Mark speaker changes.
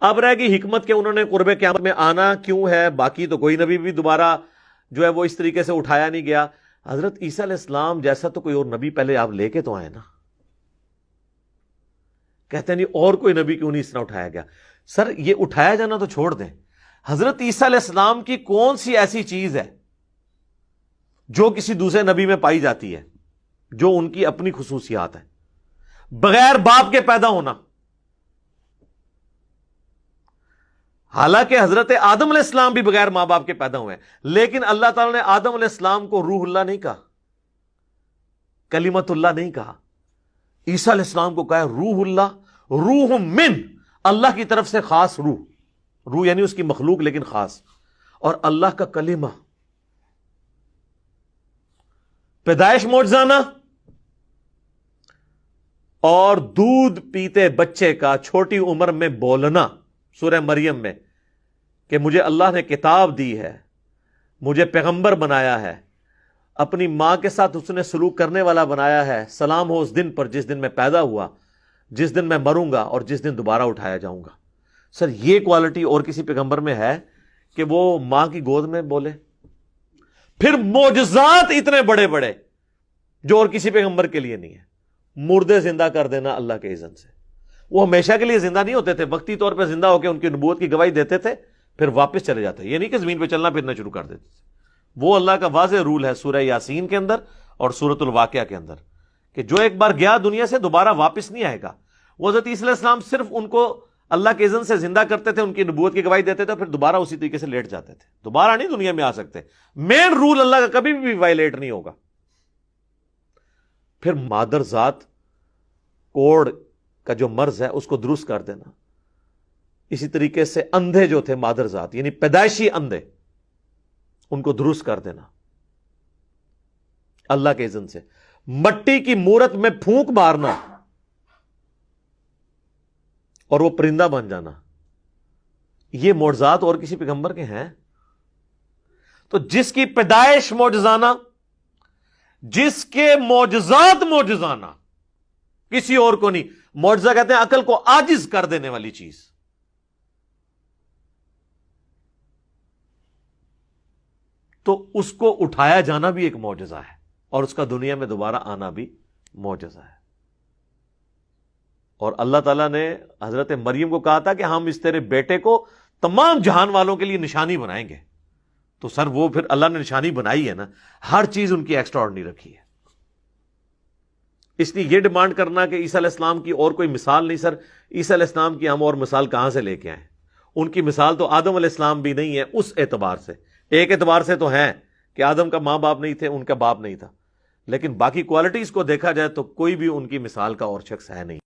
Speaker 1: اب رہ گئی حکمت کہ انہوں نے قرب قیامت میں آنا کیوں ہے، باقی تو کوئی نبی بھی دوبارہ جو ہے وہ اس طریقے سے اٹھایا نہیں گیا. حضرت عیسیٰ علیہ السلام جیسا تو کوئی اور نبی پہلے آپ لے کے تو آئے نا. کہتے ہیں نہیں اور کوئی نبی کیوں نہیں اس طرح اٹھایا گیا. سر یہ اٹھایا جانا تو چھوڑ دیں، حضرت عیسیٰ علیہ السلام کی کون سی ایسی چیز ہے جو کسی دوسرے نبی میں پائی جاتی ہے، جو ان کی اپنی خصوصیات ہے؟ بغیر باپ کے پیدا ہونا. حالانکہ حضرت آدم علیہ السلام بھی بغیر ماں باپ کے پیدا ہوئے ہیں، لیکن اللہ تعالیٰ نے آدم علیہ السلام کو روح اللہ نہیں کہا، کلمت اللہ نہیں کہا. عیسیٰ علیہ السلام کو کہا روح اللہ، روح من، اللہ کی طرف سے خاص روح. روح یعنی اس کی مخلوق لیکن خاص، اور اللہ کا کلمہ. پیدائش معجزانہ اور دودھ پیتے بچے کا چھوٹی عمر میں بولنا سورہ مریم میں کہ مجھے اللہ نے کتاب دی ہے، مجھے پیغمبر بنایا ہے، اپنی ماں کے ساتھ اس نے سلوک کرنے والا بنایا ہے، سلام ہو اس دن پر جس دن میں پیدا ہوا، جس دن میں مروں گا اور جس دن دوبارہ اٹھایا جاؤں گا. سر یہ کوالٹی اور کسی پیغمبر میں ہے کہ وہ ماں کی گود میں بولے؟ پھر معجزات اتنے بڑے بڑے جو اور کسی پیغمبر کے لیے نہیں ہے. مردے زندہ کر دینا اللہ کے اذن سے. وہ ہمیشہ کے لیے زندہ نہیں ہوتے تھے، وقتی طور پہ زندہ ہو کے ان کی نبوت کی گواہی دیتے تھے، پھر واپس چلے جاتے. یہ نہیں کہ زمین پہ چلنا پھرنا شروع کر دیتے تھے. وہ اللہ کا واضح رول ہے سورہ یاسین کے اندر اور سورۃ الواقعہ کے اندر کہ جو ایک بار گیا دنیا سے دوبارہ واپس نہیں آئے گا. وہ حضرت عیسیٰ علیہ السلام صرف ان کو اللہ کے اذن سے زندہ کرتے تھے، ان کی نبوت کی گواہی دیتے تھے، پھر دوبارہ اسی طریقے سے لیٹ جاتے تھے. دوبارہ نہیں دنیا میں آ سکتے. مین رول اللہ کا کبھی بھی وائلیٹ نہیں ہوگا. پھر مادر ذات کوڑ کا جو مرض ہے اس کو درست کر دینا. اسی طریقے سے اندھے جو تھے مادر ذات یعنی پیدائشی اندھے، ان کو درست کر دینا اللہ کے اذن سے. مٹی کی مورت میں پھونک مارنا اور وہ پرندہ بن جانا، یہ معجزات اور کسی پیغمبر کے ہیں؟ تو جس کی پیدائش معجزانہ، جس کے معجزات معجزانہ، کسی اور کو نہیں. معجزہ کہتے ہیں عقل کو عاجز کر دینے والی چیز. تو اس کو اٹھایا جانا بھی ایک معجزہ ہے اور اس کا دنیا میں دوبارہ آنا بھی معجزہ ہے. اور اللہ تعالیٰ نے حضرت مریم کو کہا تھا کہ ہم اس تیرے بیٹے کو تمام جہان والوں کے لیے نشانی بنائیں گے. تو سر وہ پھر اللہ نے نشانی بنائی ہے نا، ہر چیز ان کی ایکسٹرا آرڈنری رکھی ہے. اس لیے یہ ڈیمانڈ کرنا کہ عیسیٰ علیہ السلام کی اور کوئی مثال نہیں، سر عیسیٰ علیہ السلام کی ہم اور مثال کہاں سے لے کے آئیں؟ ان کی مثال تو آدم علیہ السلام بھی نہیں ہے. اس اعتبار سے ایک اعتبار سے تو ہیں کہ آدم کا ماں باپ نہیں تھے، ان کا باپ نہیں تھا، لیکن باقی کوالٹیز کو دیکھا جائے تو کوئی بھی ان کی مثال کا اور شخص ہے نہیں.